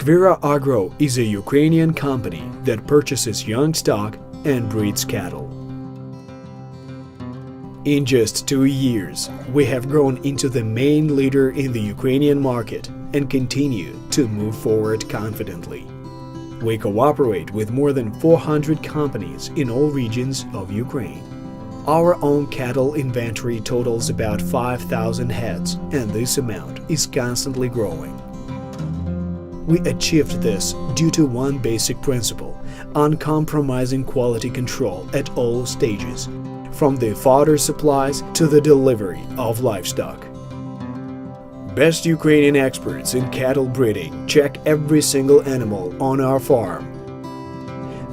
Skvyra Agro is a Ukrainian company that purchases young stock and breeds cattle. In just 2 years, we have grown into the main leader in the Ukrainian market and continue to move forward confidently. We cooperate with more than 400 companies in all regions of Ukraine. Our own cattle inventory totals about 5,000 heads, and this amount is constantly growing. We achieved this due to one basic principle: uncompromising quality control at all stages, from the fodder supplies to the delivery of livestock. Best Ukrainian experts in cattle breeding check every single animal on our farm.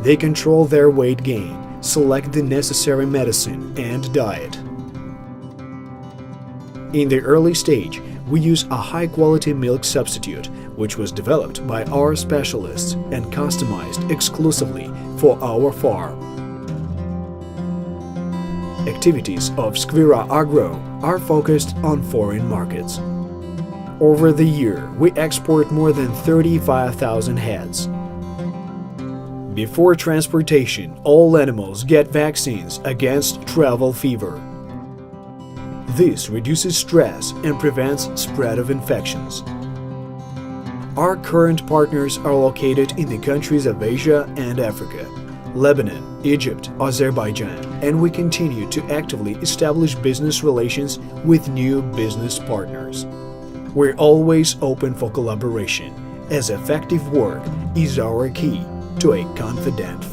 They control their weight gain, select the necessary medicine and diet. In the early stage, we use a high-quality milk substitute, which was developed by our specialists and customized exclusively for our farm. Activities of Skvyra Agro are focused on foreign markets. Over the year, we export more than 35,000 heads. Before transportation, all animals get vaccines against travel fever. This reduces stress and prevents spread of infections. Our current partners are located in the countries of Asia and Africa, Lebanon, Egypt, Azerbaijan, and we continue to actively establish business relations with new business partners. We're always open for collaboration, as effective work is our key to a confident